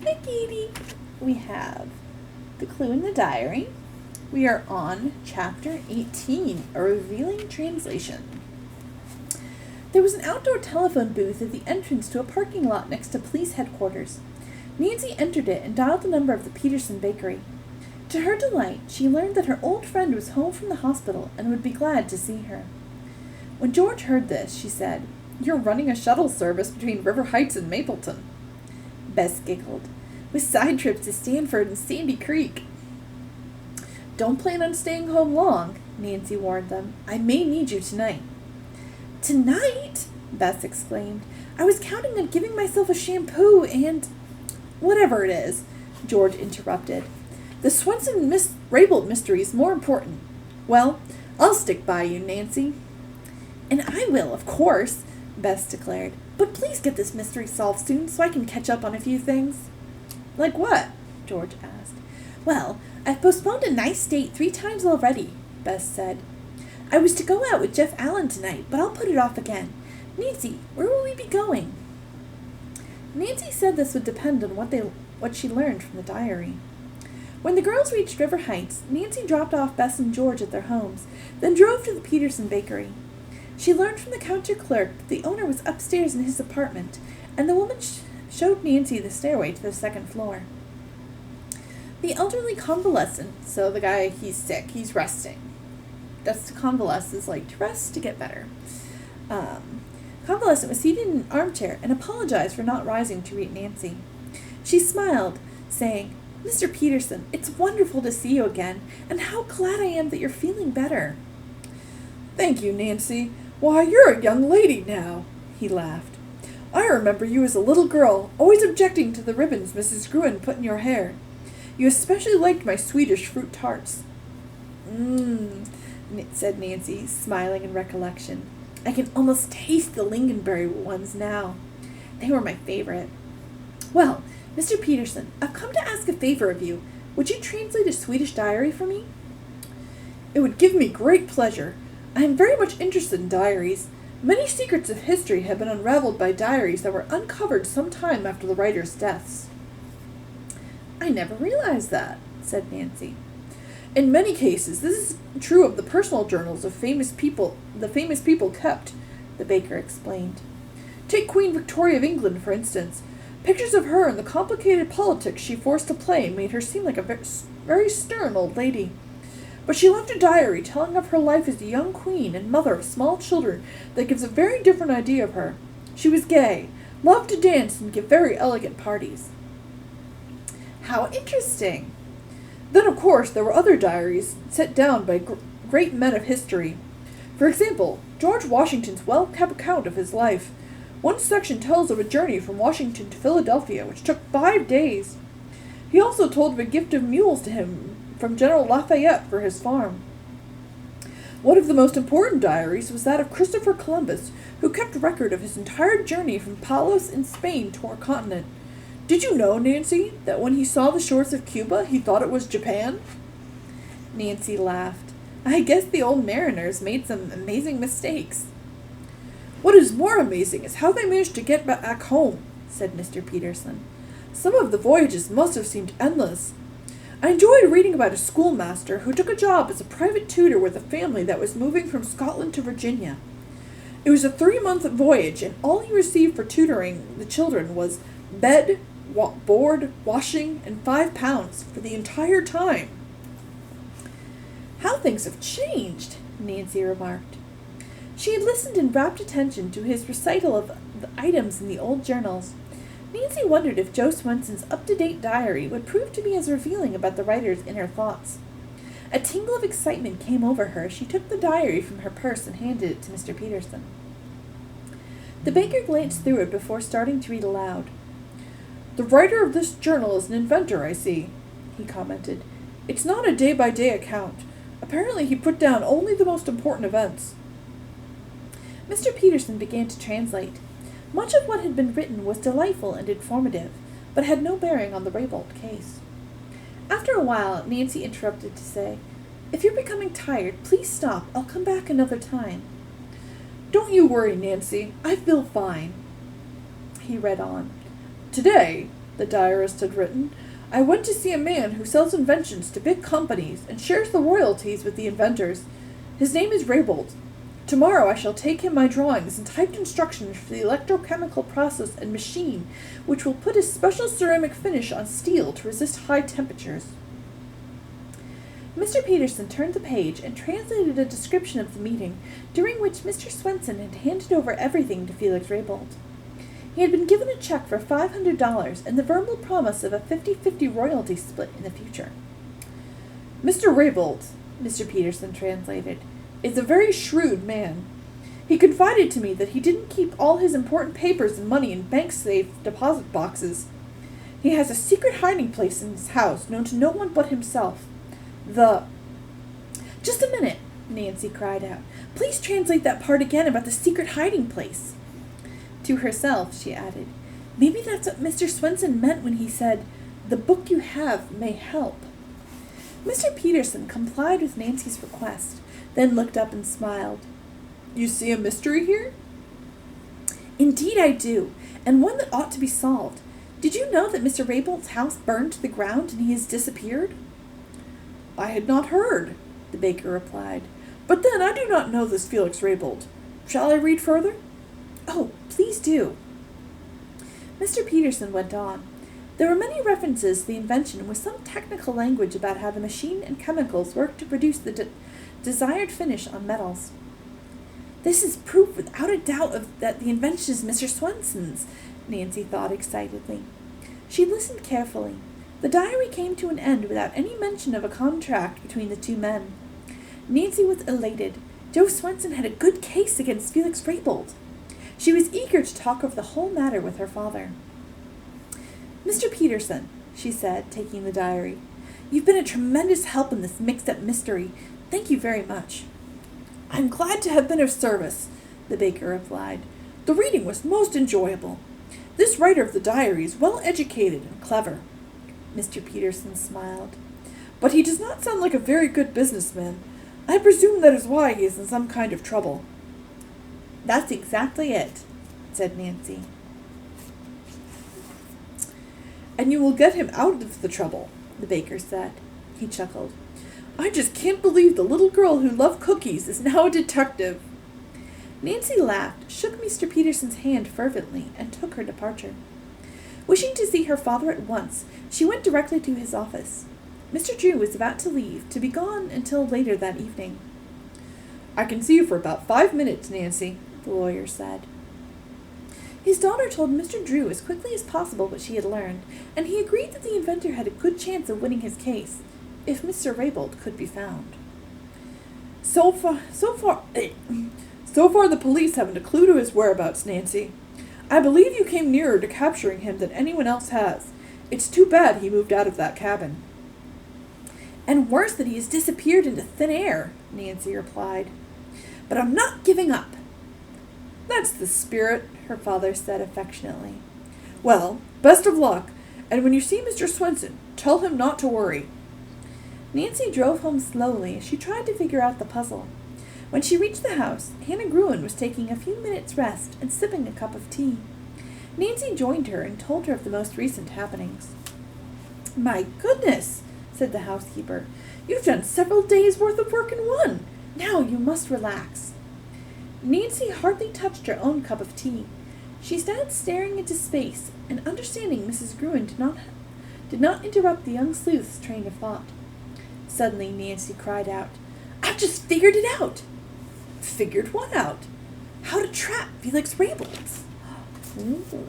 Hi, Katie. We have the clue in the diary. We are on chapter 18, a revealing translation. There was an outdoor telephone booth at the entrance to a parking lot next to police headquarters. Nancy entered it and dialed the number of the Peterson bakery. To her delight, she learned that her old friend was home from the hospital and would be glad to see her. When George heard this, she said, "You're running a shuttle service between River Heights and Mapleton." Bess giggled, "with side trips to Stanford and Sandy Creek." "Don't plan on staying home long," Nancy warned them. "I may need you tonight." "Tonight?" Bess exclaimed. "I was counting on giving myself a shampoo and—" "Whatever it is," George interrupted. "The Swenson Raybould mystery is more important. Well, I'll stick by you, Nancy." "And I will, of course," Bess declared. "But please get this mystery solved soon so I can catch up on a few things." "Like what?" George asked. "Well, I've postponed a nice date 3 times already," Bess said. "I was to go out with Jeff Allen tonight, but I'll put it off again. Nancy, where will we be going?" Nancy said this would depend on what she learned from the diary. When the girls reached River Heights, Nancy dropped off Bess and George at their homes, then drove to the Peterson bakery. She learned from the counter clerk that the owner was upstairs in his apartment, and the woman showed Nancy the stairway to the 2nd floor. The elderly convalescent, so the guy, he's sick, he's resting. That's to convalesce, is like to rest, to get better. Convalescent was seated in an armchair and apologized for not rising to greet Nancy. She smiled, saying, "Mr. Peterson, it's wonderful to see you again, and how glad I am that you're feeling better." "Thank you, Nancy. Why, you're a young lady now," he laughed. "I remember you as a little girl, always objecting to the ribbons Mrs. Gruen put in your hair. You especially liked my Swedish fruit tarts." Said Nancy, smiling in recollection. "I can almost taste the lingonberry ones now. They were my favorite. Well, Mr. Peterson, I've come to ask a favor of you. Would you translate a Swedish diary for me?" "It would give me great pleasure. I am very much interested in diaries. Many secrets of history have been unraveled by diaries that were uncovered some time after the writers' deaths." "I never realized that," said Nancy. "In many cases, this is true of the personal journals of famous people kept," the baker explained. "Take Queen Victoria of England, for instance. Pictures of her and the complicated politics she forced to play made her seem like a very stern old lady. But she left a diary telling of her life as a young queen and mother of small children that gives a very different idea of her. She was gay, loved to dance and give very elegant parties." "How interesting!" "Then, of course, there were other diaries set down by great men of history. For example, George Washington's well-kept account of his life. One section tells of a journey from Washington to Philadelphia, which took 5 days. He also told of a gift of mules to him from General Lafayette for his farm. One of the most important diaries was that of Christopher Columbus, who kept record of his entire journey from Palos in Spain to our continent. Did you know, Nancy, that when he saw the shores of Cuba, he thought it was Japan?" Nancy laughed. "I guess the old mariners made some amazing mistakes." "What is more amazing is how they managed to get back home," said Mr. Peterson. "Some of the voyages must have seemed endless. I enjoyed reading about a schoolmaster who took a job as a private tutor with a family that was moving from Scotland to Virginia. It was a 3-month voyage, and all he received for tutoring the children was bed, board, washing, and £5 for the entire time." "How things have changed," Nancy remarked. She had listened in rapt attention to his recital of the items in the old journals. Nancy wondered if Joe Swenson's up-to-date diary would prove to be as revealing about the writer's inner thoughts. A tingle of excitement came over her as she took the diary from her purse and handed it to Mr. Peterson. The baker glanced through it before starting to read aloud. "The writer of this journal is an inventor, I see," he commented. "It's not a day-by-day account. Apparently he put down only the most important events." Mr. Peterson began to translate. Much of what had been written was delightful and informative, but had no bearing on the Raybould case. After a while, Nancy interrupted to say, "If you're becoming tired, please stop. I'll come back another time." "Don't you worry, Nancy. I feel fine." He read on. "Today, the diarist had written. I went to see a man who sells inventions to big companies and shares the royalties with the inventors. His name is Raybould. Tomorrow I shall take him my drawings and typed instructions for the electrochemical process and machine, which will put a special ceramic finish on steel to resist high temperatures. Mr. Peterson turned the page and translated a description of the meeting, during which Mr. Swenson had handed over everything to Felix Raybould. He had been given a check for $500 and the verbal promise of a 50-50 royalty split in the future. Mr. Raybould, Mr. Peterson translated, is a very shrewd man. He confided to me that he didn't keep all his important papers and money in bank safe deposit boxes. He has a secret hiding place in his house known to no one but himself. Just a minute, Nancy cried out. Please translate that part again about the secret hiding place. To herself, she added, maybe that's what Mr. Swenson meant when he said, the book you have may help. Mr. Peterson complied with Nancy's request, then looked up and smiled. You see a mystery here? Indeed I do, and one that ought to be solved. Did you know that Mr. Raybould's house burned to the ground and he has disappeared? I had not heard, the baker replied. But then I do not know this Felix Raybould. Shall I read further? Oh, please do. Mr. Peterson went on. There were many references to the invention with some technical language about how the machine and chemicals work to produce the desired finish on metals. This is proof without a doubt that the invention is Mr. Swenson's, Nancy thought excitedly. She listened carefully. The diary came to an end without any mention of a contract between the two men. Nancy was elated. Joe Swenson had a good case against Felix Raybould. She was eager to talk over the whole matter with her father. Mr. Peterson, she said, taking the diary, you've been a tremendous help in this mixed-up mystery. Thank you very much. I'm glad to have been of service, the baker replied. The reading was most enjoyable. This writer of the diary is well educated and clever. Mr. Peterson smiled. But he does not sound like a very good businessman. I presume that is why he is in some kind of trouble. That's exactly it, said Nancy. And you will get him out of the trouble, the baker said. He chuckled. I just can't believe the little girl who loved cookies is now a detective. Nancy laughed, shook Mr. Peterson's hand fervently, and took her departure. Wishing to see her father at once, she went directly to his office. Mr. Drew was about to leave, to be gone until later that evening. I can see you for about 5 minutes, Nancy, the lawyer said. His daughter told Mr. Drew as quickly as possible what she had learned, and he agreed that the inventor had a good chance of winning his case, if Mr. Raybould could be found. So far, the police haven't a clue to his whereabouts, Nancy. I believe you came nearer to capturing him than anyone else has. It's too bad he moved out of that cabin. And worse that he has disappeared into thin air, Nancy replied. But I'm not giving up. That's the spirit, her father said affectionately. Well, best of luck, and when you see Mr. Swenson, tell him not to worry. Nancy drove home slowly as she tried to figure out the puzzle. When she reached the house, Hannah Gruen was taking a few minutes' rest and sipping a cup of tea. Nancy joined her and told her of the most recent happenings. My goodness, said the housekeeper. You've done several days' worth of work in one. Now you must relax. Nancy hardly touched her own cup of tea. She sat staring into space, and understanding Mrs. Gruen did not interrupt the young sleuth's train of thought. Suddenly Nancy cried out, I've just figured it out! Figured what out? How to trap Felix Raybould. Ooh.